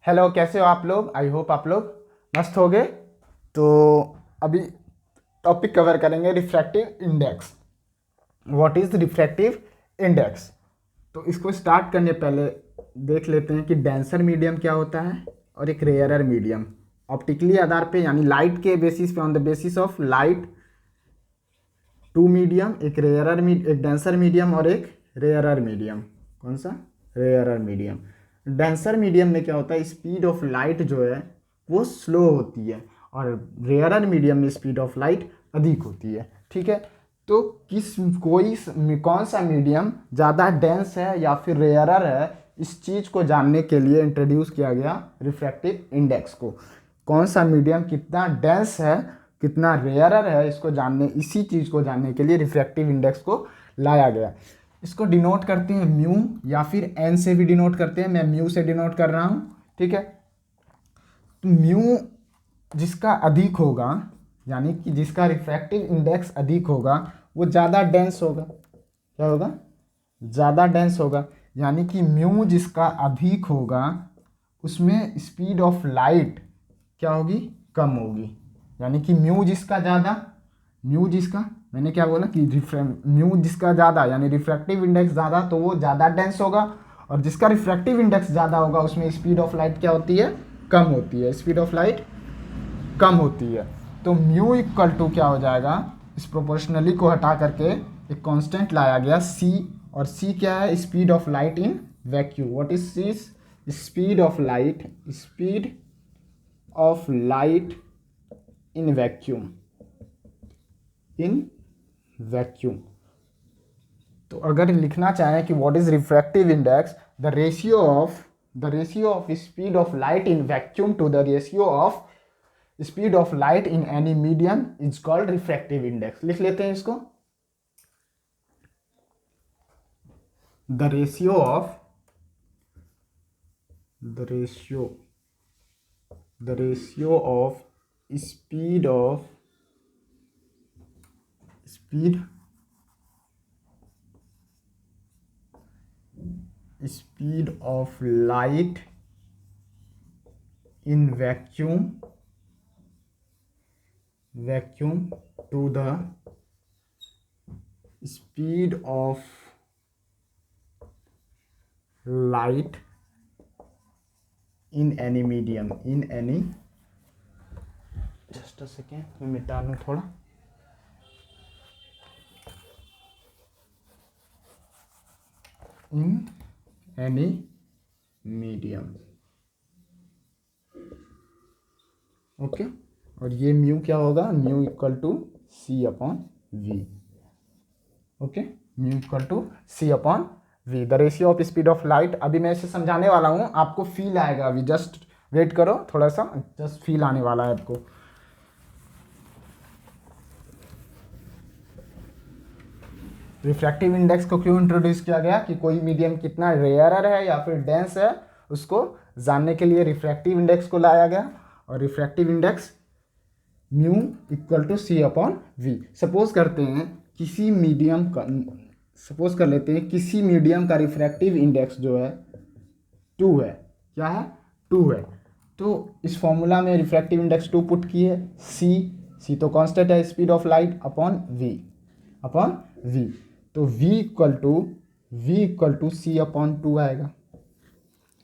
Hello, कैसे हो आप लोग? आई होप आप लोग मस्त हो गए। तो अभी टॉपिक कवर करेंगे refractive index. What is refractive index? तो इसको स्टार्ट करने पहले देख लेते हैं कि डेंसर मीडियम क्या होता है और एक रेयरर मीडियम। ऑप्टिकली आधार पे यानी लाइट के बेसिस पे, on the basis of light, to medium, एक डेंसर मीडियम और एक रेयरर मीडियम। कौन सा? Rarer medium. डेंसर मीडियम में क्या होता है, स्पीड ऑफ लाइट जो है वो स्लो होती है और रेयरर मीडियम में स्पीड ऑफ लाइट अधिक होती है। ठीक है, तो कौन सा मीडियम ज़्यादा डेंस है या फिर रेयरर है, इस चीज़ को जानने के लिए इंट्रोड्यूस किया गया रिफ्रैक्टिव इंडेक्स को। कौन सा मीडियम कितना डेंस है, कितना रेयरर है, इसी चीज़ को जानने के लिए रिफ्रैक्टिव इंडेक्स को लाया गया। इसको डिनोट करते हैं म्यू या फिर एन से भी डिनोट करते हैं। मैं म्यू से डिनोट कर रहा हूँ। ठीक है, तो म्यू जिसका अधिक होगा, यानी कि जिसका रिफ्रैक्टिव इंडेक्स अधिक होगा, वो ज़्यादा डेंस होगा। क्या होगा? ज़्यादा डेंस होगा। यानी कि म्यू जिसका अधिक होगा उसमें स्पीड ऑफ लाइट क्या होगी? कम होगी। यानी कि म्यू जिसका मैंने क्या बोला कि म्यू जिसका ज़्यादा यानी रिफ्रैक्टिव इंडेक्स ज़्यादा, तो वो ज़्यादा डेंस होगा। और जिसका रिफ्रैक्टिव इंडेक्स ज़्यादा होगा उसमें स्पीड ऑफ लाइट क्या होती है? कम होती है। स्पीड ऑफ लाइट कम होती है। तो म्यू इक्वल टू क्या हो जाएगा? इस प्रोपोर्शनली को हटा करके एक कांस्टेंट लाया गया सी, और सी क्या है? Speed of light in vacuum. What is C? Speed of light in vacuum. तो अगर लिखना चाहें कि what is refractive index, the ratio of speed of light in vacuum to the ratio of speed of light in any medium is called refractive index. लिख लेते हैं इसको। The ratio of speed of light in vacuum to the speed of light in any medium. Just a second, मैं मिटा लूँ थोड़ा। इन any medium. Okay, और ये म्यू क्या होगा? Mu equal to C upon V. Okay, mu equal to C upon V, the ratio of speed of light. अभी मैं इसे समझाने वाला हूँ, आपको फील आएगा। अभी जस्ट वेट करो थोड़ा सा, जस्ट फील आने वाला है आपको। रिफ्रैक्टिव इंडेक्स को क्यों इंट्रोड्यूस किया गया कि कोई मीडियम कितना रेयरर है या फिर डेंस है, उसको जानने के लिए रिफ्रैक्टिव इंडेक्स को लाया गया। और refractive index mu equal to C upon V. Suppose कर लेते हैं किसी मीडियम का रिफ्रैक्टिव इंडेक्स जो है 2 है। क्या है? 2 है। तो इस फॉर्मूला में रिफ्रैक्टिव इंडेक्स 2 पुट किए। सी तो कांस्टेंट है, speed of light upon V. तो v equal to C upon 2 आएगा।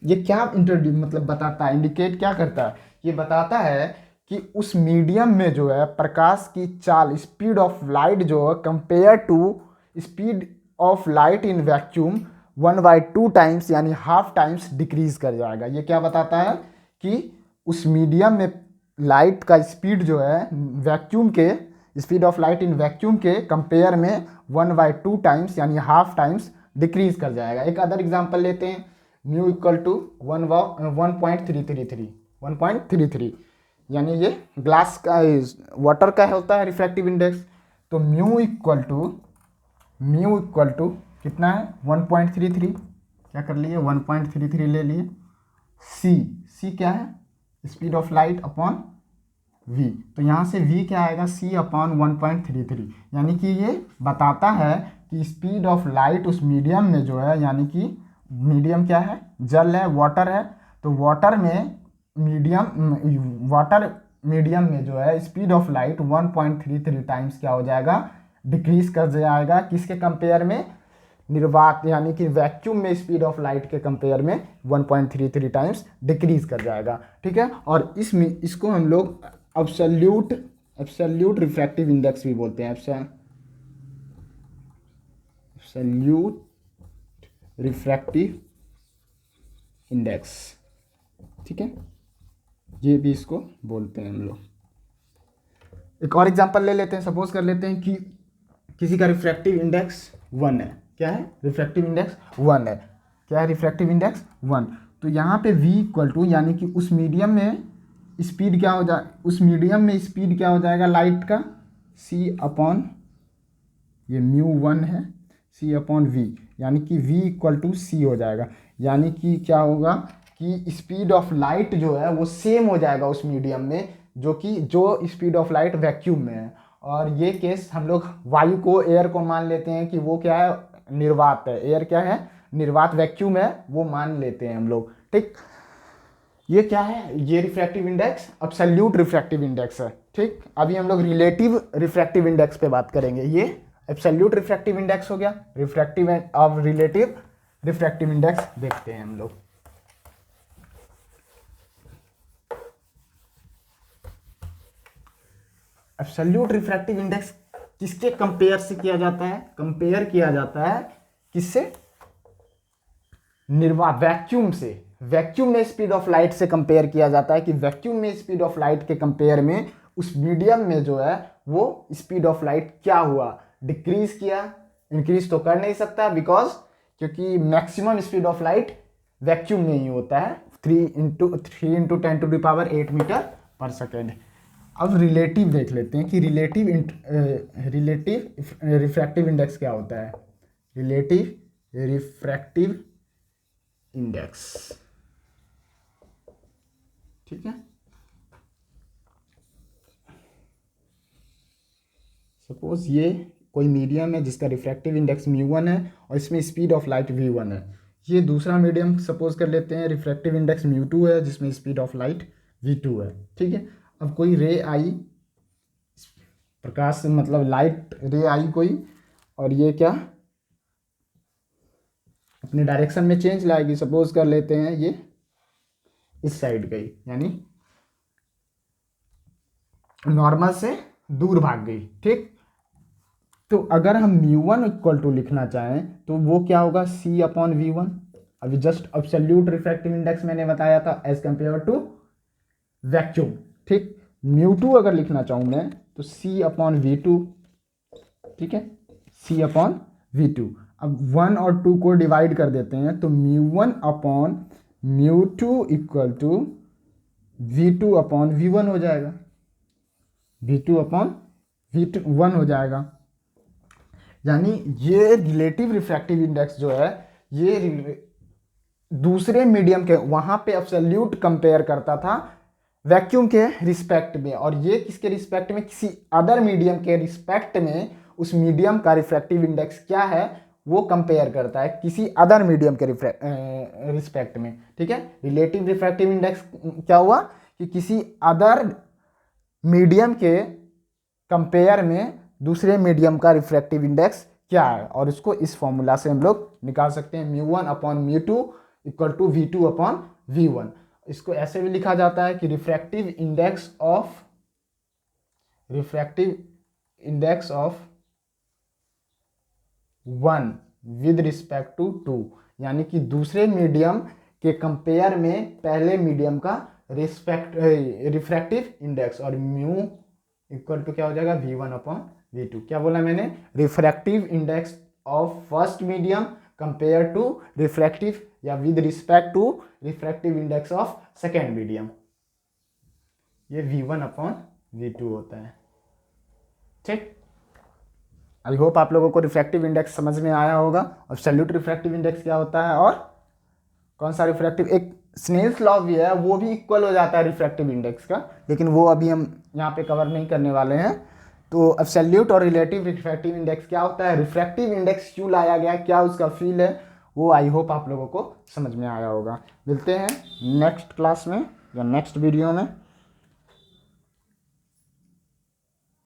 ये क्या बताता है, इंडिकेट क्या करता है? ये बताता है कि उस मीडियम में जो है प्रकाश की चाल, स्पीड ऑफ लाइट जो है compare to speed of light in vacuum 1/2 times यानी हाफ टाइम्स डिक्रीज कर जाएगा। ये क्या बताता है कि उस मीडियम में लाइट का स्पीड जो है speed of light in vacuum के कंपेयर में 1/2 टाइम्स यानी हाफ टाइम्स डिक्रीज कर जाएगा। एक अदर एग्जांपल लेते हैं, म्यू इक्वल टू 1.33 यानी ये ग्लास का वाटर का होता है रिफ्रैक्टिव इंडेक्स। तो म्यू इक्वल टू कितना है? 1.33। क्या कर लिए? 1.33 ले लिए। सी क्या है? Speed of light upon v। तो यहाँ से v क्या आएगा? c upon 1.33। यानी कि ये बताता है कि स्पीड ऑफ लाइट उस मीडियम में जो है, यानी कि मीडियम क्या है? जल है, वाटर है। तो वाटर मीडियम में जो है स्पीड ऑफ लाइट 1.33 टाइम्स क्या हो जाएगा, डिक्रीज कर जाएगा। किसके कंपेयर में, निर्वात यानी कि वैक्यूम में स्पीड ऑफ लाइट के कंपेयर में 1.33 टाइम्स डिक्रीज कर जाएगा। ठीक है, और इसको हम लोग एब्सोल्यूट रिफ्रैक्टिव इंडेक्स भी बोलते हैं, एब्सोल्यूट रिफ्रैक्टिव इंडेक्स। ठीक है, ये भी इसको बोलते हैं हम लोग। एक और एग्जांपल ले लेते हैं, सपोज कर लेते हैं कि किसी का रिफ्रैक्टिव इंडेक्स 1 है। क्या है, रिफ्रैक्टिव इंडेक्स 1 है। क्या है, रिफ्रैक्टिव इंडेक्स 1। तो यहाँ पे v इक्वल टू, यानी कि उस मीडियम में स्पीड क्या हो जाएगा लाइट का, c अपॉन ये μ1 है, c अपॉन v, यानी कि v इक्वल टू c हो जाएगा। यानी कि क्या होगा कि स्पीड ऑफ लाइट जो है वो सेम हो जाएगा उस मीडियम में जो स्पीड ऑफ लाइट वैक्यूम में है। और ये केस हम लोग वायु को, एयर को मान लेते हैं कि वो क्या है, निर्वात है। एयर क्या है, निर्वात, वैक्यूम है, वो मान लेते हैं हम लोग। ठीक, ये क्या है, ये refractive index absolute refractive index है। ठीक, अभी हम लोग रिलेटिव रिफ्रैक्टिव इंडेक्स पे बात करेंगे। ये एब्सोल्यूट रिफ्रैक्टिव इंडेक्स हो गया, रिफ्रैक्टिव अब रिलेटिव रिफ्रैक्टिव इंडेक्स देखते हैं हम लोग। एब्सोल्यूट रिफ्रैक्टिव इंडेक्स किसके कंपेयर से किया जाता है, कंपेयर किया जाता है किससे, वैक्यूम से। वैक्यूम में स्पीड ऑफ लाइट से कंपेयर किया जाता है कि वैक्यूम में स्पीड ऑफ लाइट के कंपेयर में उस मीडियम में जो है वो स्पीड ऑफ लाइट क्या हुआ, डिक्रीज किया। इंक्रीज तो कर नहीं सकता क्योंकि maximum speed of light vacuum में ही होता है, 3 × 10⁸ मीटर पर सेकेंड। अब रिलेटिव देख लेते हैं कि रिलेटिव रिफ्रैक्टिव इंडेक्स क्या होता है। रिलेटिव रिफ्रैक्टिव इंडेक्स, ठीक है। सपोज ये कोई मीडियम है जिसका रिफ्रैक्टिव इंडेक्स μ1 है और इसमें स्पीड ऑफ लाइट v1 है। ये दूसरा मीडियम सपोज कर लेते हैं, रिफ्रैक्टिव इंडेक्स μ2 है जिसमें स्पीड ऑफ लाइट v2 है। ठीक है, अब कोई रे आई, प्रकाश मतलब लाइट रे आई कोई, और ये क्या अपने डायरेक्शन में चेंज लाएगी। सपोज कर लेते हैं ये इस साइड गई, यानी नॉर्मल से दूर भाग गई। ठीक, तो अगर हम μ1 इक्वल टू लिखना चाहें तो वो क्या होगा, c अपॉन v1। अभी जस्ट एब्सोल्यूट रिफ्रैक्टिव इंडेक्स मैंने बताया था एज कंपेयर टू वैक्यूम। ठीक, μ2 अगर लिखना चाहूँ मैं तो c अपॉन v2। ठीक है, c अपॉन v2। अब 1 और 2 को डिवाइड कर देते हैं तो μ1 upon μ2 equal to v2 upon v1 हो जाएगा, v2 अपॉन v1 हो जाएगा। यानी ये रिलेटिव रिफ्रैक्टिव इंडेक्स जो है ये दूसरे मीडियम के, वहां पे एब्सोल्यूट कंपेयर करता था वैक्यूम के रिस्पेक्ट में, और ये किसके रिस्पेक्ट में, किसी अदर मीडियम के रिस्पेक्ट में उस मीडियम का रिफ्रैक्टिव इंडेक्स क्या है वो कंपेयर करता है किसी अदर मीडियम के रिस्पेक्ट में। ठीक है, रिलेटिव रिफ्रैक्टिव इंडेक्स क्या हुआ कि किसी अदर मीडियम के कंपेयर में दूसरे मीडियम का रिफ्रैक्टिव इंडेक्स क्या है, और इसको इस फॉर्मूला से हम लोग निकाल सकते हैं, μ1 upon μ2 equal to v2 upon v1। इसको ऐसे भी लिखा जाता है कि refractive index of 1 with respect to 2, यानी कि दूसरे मीडियम के कंपेयर में पहले मीडियम का रिफ्रैक्टिव इंडेक्स, और म्यू इक्वल टू क्या हो जाएगा, v1 अपॉन v2। क्या बोला मैंने, refractive index of first medium compare to refractive या with respect to refractive index of second medium, ये v1 अपॉन v2 होता है। ठीक, आई होप आप लोगों को रिफ्रैक्टिव इंडेक्स समझ में आया होगा। एब्सोल्यूट रिफ्रैक्टिव इंडेक्स क्या होता है और कौन सा रिफ्रैक्टिव, एक स्नेल्स लॉ भी है वो भी इक्वल हो जाता है रिफ्रैक्टिव इंडेक्स का, लेकिन वो अभी हम यहाँ पे कवर नहीं करने वाले हैं। तो एब्सोल्यूट और रिलेटिव रिफ्रैक्टिव इंडेक्स क्या होता है, रिफ्रैक्टिव इंडेक्स क्यों लाया गया, क्या उसका फील है, वो आई होप आप लोगों को समझ में आया होगा। मिलते हैं नेक्स्ट क्लास में या नेक्स्ट वीडियो में।